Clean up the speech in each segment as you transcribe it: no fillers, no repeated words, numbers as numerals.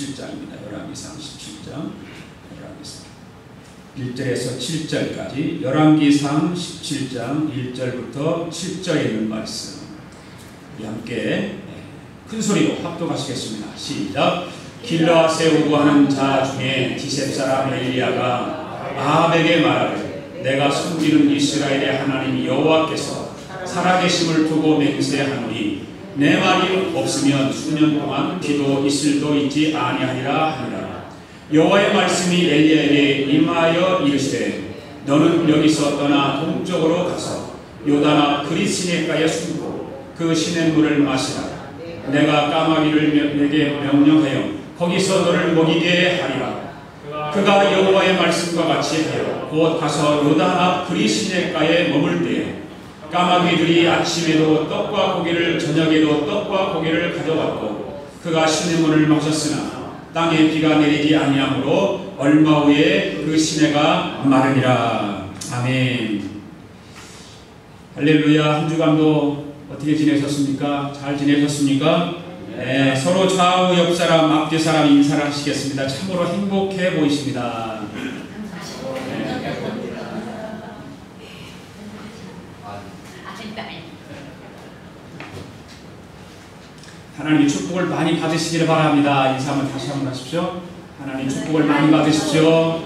17장입니다. 열왕기상 17장, 열왕기상 1절에서 7절까지 열왕기상 17장 1절부터 7절에 있는 말씀 우리 함께 큰 소리로 합독하시겠습니다. 시작. 길르앗 세우고 하는 자 중에 디셉 사람 엘리야가 아합에게 말하되 내가 섬기는 이스라엘의 하나님 여호와께서 살아계심을 두고 맹세하노니 내 말이 없으면 수년 동안 비도 이슬도 있지 아니하리라 하니라. 여호와의 말씀이 엘리야에게 임하여 이르시되 너는 여기서 떠나 동쪽으로 가서 요단 앞 그릿 시내가에 숨고 그 시냇물을 마시라. 내가 까마귀를 내게 명령하여 거기서 너를 먹이게 하리라. 그가 여호와의 말씀과 같이 하여 곧 가서 요단 앞 그릿 시내가에 머물 때에 까마귀들이 아침에도 떡과 고기를 저녁에도 떡과 고기를 가져왔고 그가 시냇물을 마셨으나 땅에 비가 내리지 아니하므로 얼마 후에 그 시내가 마르니라. 아멘. 할렐루야. 한 주간도 어떻게 지내셨습니까? 잘 지내셨습니까? 네, 서로 좌우 옆 사람 앞뒤 사람 인사를 하시겠습니다. 참으로 행복해 보이십니다. 하나님의 축복을 많이 받으시기를 바랍니다. 인사 한번 다시 한번 하십시오. 하나님 축복을 많이 받으십시오.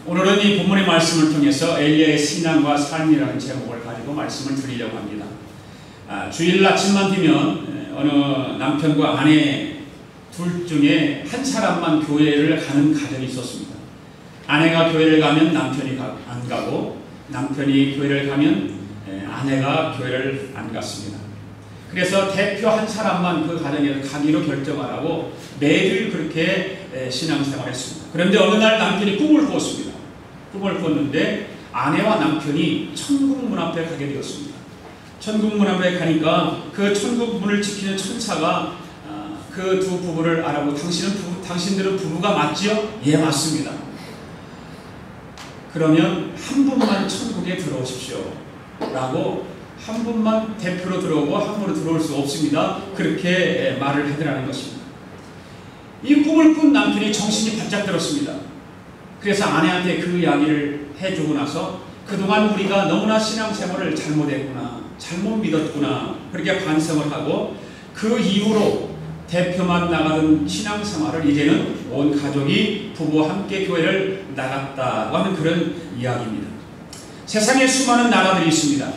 오늘은 이 본문의 말씀을 통해서 엘리야의 신앙과 삶이라는 제목을 가지고 말씀을 드리려고 합니다. 주일 아침만 되면 어느 남편과 아내 둘 중에 한 사람만 교회를 가는 가정이 있었습니다. 아내가 교회를 가면 남편이 안 가고 남편이 교회를 가면 아내가 교회를 안 갔습니다. 그래서 대표 한 사람만 그 가정에 가기로 결정을 하고 매일 그렇게 신앙생활을 했습니다. 그런데 어느 날 남편이 꿈을 꾸었습니다. 꿈을 꿨는데 아내와 남편이 천국 문 앞에 가게 되었습니다. 천국 문 앞에 가니까 그 천국 문을 지키는 천사가 그 두 부부를 알아보고 당신들은 부부가 맞지요? 예, 맞습니다. 그러면 한 분만 천국에 들어오십시오 라고 한 분만 대표로 들어오고 한 분으로 들어올 수 없습니다. 그렇게 말을 하더라는 것입니다. 이 꿈을 꾼 남편이 정신이 바짝 들었습니다. 그래서 아내한테 그 이야기를 해주고 나서 그동안 우리가 너무나 신앙생활을 잘못했구나, 잘못 믿었구나 그렇게 반성을 하고 그 이후로 대표만 나가던 신앙생활을 이제는 온 가족이 부부와 함께 교회를 나갔다고 하는 그런 이야기입니다. 세상에 수많은 나라들이 있습니다.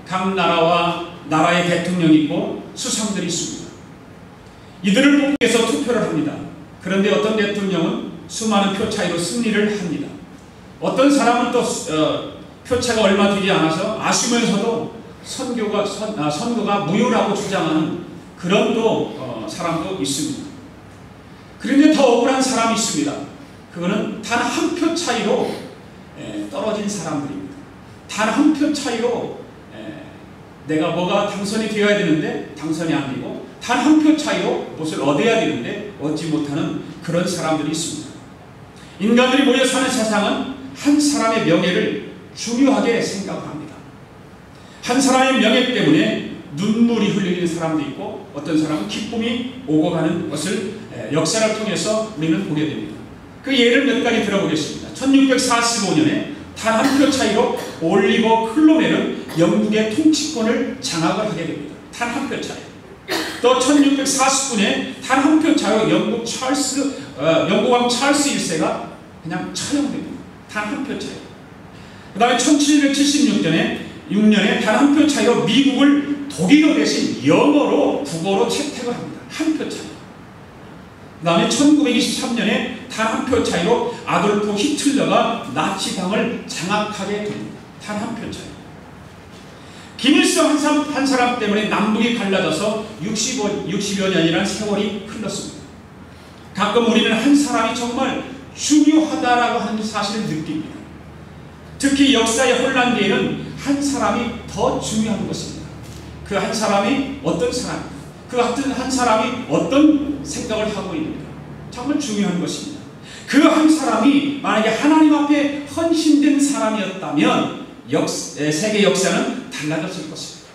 각 나라와 나라의 대통령이 있고 수상들이 있습니다. 이들을 뽑기 위해서 투표를 합니다. 그런데 어떤 대통령은 수많은 표 차이로 승리를 합니다. 어떤 사람은 또 표차가 얼마 되지 않아서 아쉬우면서도 선거가 무효라고 주장하는 그런 사람도 있습니다. 그런데 더 억울한 사람이 있습니다. 그거는 단 한 표 차이로 떨어진 사람들입니다. 단 한 표 차이로 내가 뭐가 당선이 되어야 되는데 당선이 안 되고 단 한 표 차이로 무엇을 얻어야 되는데 얻지 못하는 그런 사람들이 있습니다. 인간들이 모여 사는 세상은 한 사람의 명예를 중요하게 생각합니다. 한 사람의 명예 때문에 눈물이 흘리는 사람도 있고 어떤 사람은 기쁨이 오고 가는 것을 역사를 통해서 우리는 보게 됩니다. 그 예를 몇 가지 들어보겠습니다. 1645년에 단 한 표 차이로 올리버 클로멜은 영국의 통치권을 장악을 하게 됩니다. 단 한 표 차이. 또 1649년에 단 한 표 차이로 영국왕 찰스 1세가 그냥 처형됩니다. 단 한 표 차이. 그 다음에 1776년에 단 한 표 차이로 미국을 독일어 대신 영어로 국어로 채택을 합니다. 한 표 차이. 그 다음에 1923년에 단 한 표 차이로 아돌프 히틀러가 나치당을 장악하게 됩니다. 단 한 표 차이. 김일성 한 사람 때문에 남북이 갈라져서 60여 년이라는 세월이 흘렀습니다. 가끔 우리는 한 사람이 정말 중요하다라고 하는 사실을 느낍니다. 특히 역사의 혼란 뒤에는 한 사람이 더 중요한 것입니다. 그 한 사람이 어떤 사람입니다. 그 한 사람이 어떤 생각을 하고 있는가. 정말 중요한 것입니다. 그 한 사람이 만약에 하나님 앞에 헌신된 사람이었다면 세계 역사는 달라졌을 것입니다.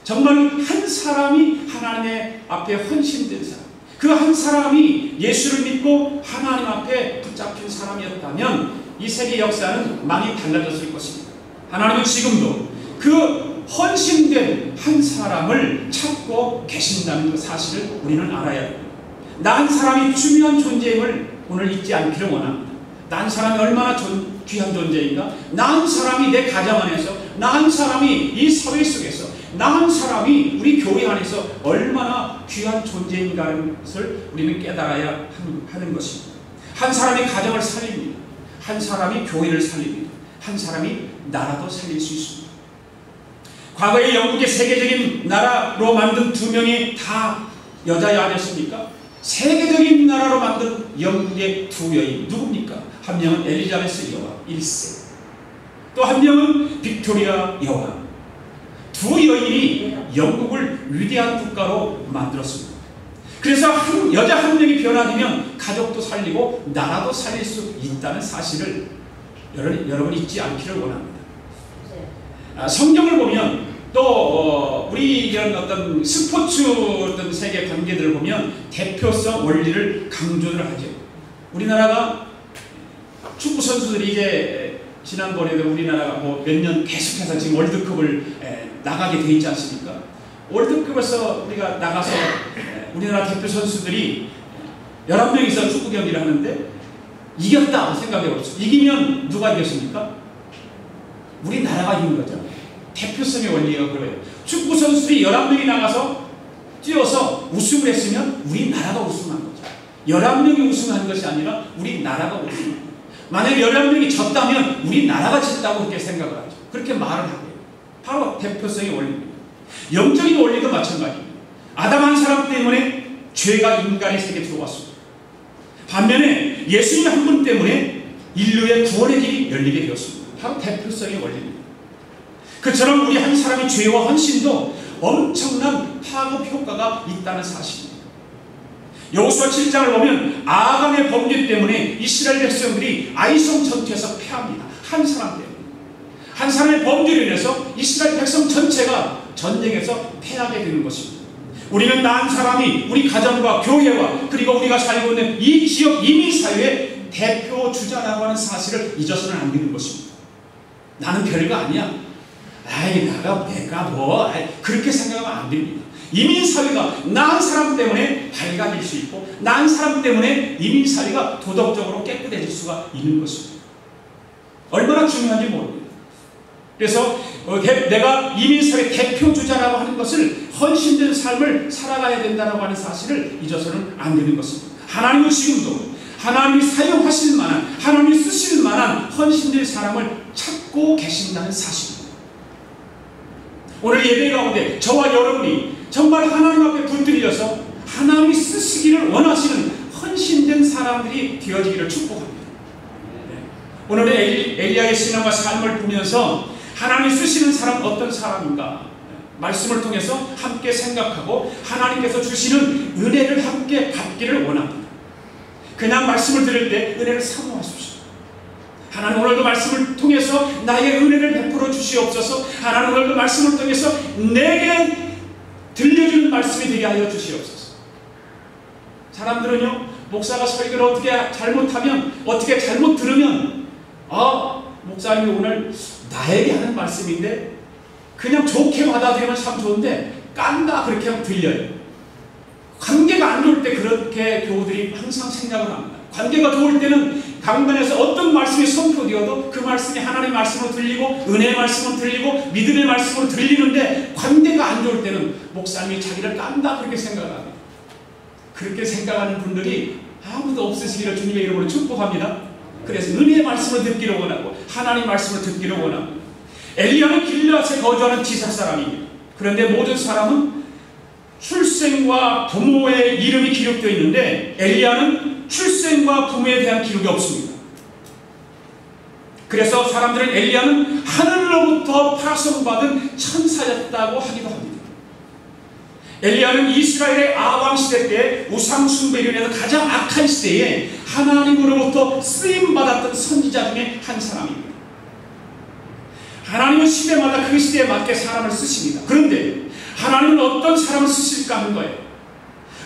정말 한 사람이 하나님의 앞에 헌신된 사람, 그 한 사람이 예수를 믿고 하나님 앞에 붙잡힌 사람이었다면 이 세계 역사는 많이 달라졌을 것입니다. 하나님은 지금도 그 헌신된 한 사람을 찾고 계신다는 그 사실을 우리는 알아야 합니다. 나 한 사람이 중요한 존재임을 오늘 잊지 않기를 원합니다. 나 한 사람이 얼마나 귀한 존재인가? 나 한 사람이 내 가정 안에서, 나 한 사람이 이 사회 속에서, 나 한 사람이 우리 교회 안에서 얼마나 귀한 존재인가는 것을 우리는 깨달아야 하는 것입니다. 한 사람이 가정을 살립니다. 한 사람이 교회를 살립니다. 한 사람이 나라도 살릴 수 있습니다. 과거에 영국의 세계적인 나라로 만든 두 명이 다 여자아니었습니까? 세계적인 나라로 만든 영국의 두 여인 누굽니까? 한 명은 엘리자베스 여왕 1세, 또 한 명은 빅토리아 여왕. 두 여인이 영국을 위대한 국가로 만들었습니다. 그래서 여자 한 명이 변화되면 가족도 살리고 나라도 살릴 수 있다는 사실을 여러분 잊지 않기를 원합니다. 성경을 보면 또 우리 이런 어떤 스포츠 어떤 세계 관계들을 보면 대표성 원리를 강조를 하죠. 우리나라가 축구 선수들이 이제 지난번에도 우리나라가 뭐 몇 년 계속해서 지금 월드컵을 나가게 돼 있지 않습니까? 월드컵에서 우리가 나가서 우리나라 대표 선수들이 11명이서 축구 경기를 하는데 이겼다 생각해 보십시오. 이기면 누가 이겼습니까? 우리나라가 이긴 거죠. 대표성의 원리가 그래요. 축구 선수들이 11명이 나가서 뛰어서 우승을 했으면 우리나라가 우승한 거죠. 11명이 우승한 것이 아니라 우리나라가 우승한 거예요. 만약에 11명이 졌다면 우리나라가 졌다고 그렇게 생각을 하죠. 그렇게 말을 하고요. 바로 대표성의 원리입니다. 영적인 원리도 마찬가지입니다. 아담 한 사람 때문에 죄가 인간의 세계에 들어왔습니다. 반면에 예수님 한 분 때문에 인류의 구원의 길이 열리게 되었습니다. 바로 대표성의 원리입니다. 그처럼 우리 한 사람의 죄와 헌신도 엄청난 파급 효과가 있다는 사실입니다. 여호수아 7장을 보면 아간의 범죄 때문에 이스라엘 백성들이 아이성 전투에서 패합니다. 한 사람 때문에. 한 사람의 범죄로 인해서 이스라엘 백성 전체가 전쟁에서 패하게 되는 것입니다. 우리는 나 한 사람이 우리 가정과 교회와 그리고 우리가 살고 있는 이 지역 이민사회의 대표 주자라고 하는 사실을 잊어서는 안 되는 것입니다. 나는 별거 아니야. 아이 내가 뭐 그렇게 생각하면 안 됩니다. 이민사회가 나 한 사람 때문에 밝아질 수 있고 나 한 사람 때문에 이민사회가 도덕적으로 깨끗해질 수가 있는 것입니다. 얼마나 중요한지 모릅니다. 그래서 내가 이민사회 대표주자라고 하는 것을 헌신된 삶을 살아가야 된다고 하는 사실을 잊어서는 안 되는 것입니다. 하나님은 지금도 하나님이 사용하실 만한, 하나님이 쓰실 만한 헌신된 사람을 찾고 계신다는 사실입니다. 오늘 예배 가운데 저와 여러분이 정말 하나님 앞에 붙들려서 하나님이 쓰시기를 원하시는 헌신된 사람들이 되어지기를 축복합니다. 오늘의 엘리야의 신앙과 삶을 보면서 하나님이 쓰시는 사람 어떤 사람인가 말씀을 통해서 함께 생각하고 하나님께서 주시는 은혜를 함께 받기를 원합니다. 그냥 말씀을 들을 때 은혜를 사모하십시오. 하나님 오늘도 말씀을 통해서 나의 은혜를 베풀어 주시옵소서. 하나님 오늘도 말씀을 통해서 내게 들려주는 말씀이 되게 하여 주시옵소서. 사람들은요, 목사가 설교를 어떻게 잘못하면, 어떻게 잘못 들으면 목사님이 오늘 나에게 하는 말씀인데 그냥 좋게 받아들이면 참 좋은데 깐다 그렇게 하면 들려요. 관계가 안 좋을 때 그렇게 교우들이 항상 생각을 합니다. 관계가 좋을 때는 강단에서 어떤 말씀이 선포되어도 그 말씀이 하나님의 말씀으로 들리고 은혜의 말씀으로 들리고 믿음의 말씀으로 들리는데 관계가 안 좋을 때는 목사님이 자기를 깐다 그렇게 생각합니다. 그렇게 생각하는 분들이 아무도 없으시기를 주님의 이름으로 축복합니다. 그래서 은혜의 말씀을 듣기를 원하고 하나님의 말씀을 듣기를 원합니다. 엘리야는 길르앗에 거주하는 지사 사람입니다. 그런데 모든 사람은 출생과 부모의 이름이 기록되어 있는데 엘리야는 출생과 부모에 대한 기록이 없습니다. 그래서 사람들은 엘리야는 하늘로부터 파송받은 천사였다고 하기도 합니다. 엘리야는 이스라엘의 아왕 시대 때 우상 숭배로 인해서 가장 악한 시대에 하나님으로부터 쓰임받았던 선지자 중에 한 사람입니다. 하나님은 시대마다 그 시대에 맞게 사람을 쓰십니다. 그런데 하나님은 어떤 사람을 쓰실까 하는 거예요.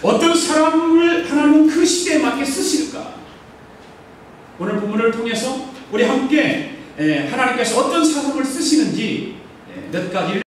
어떤 사람을 하나님은 그 시대에 맞게 쓰실까? 오늘 본문을 통해서 우리 함께 하나님께서 어떤 사람을 쓰시는지 몇 가지를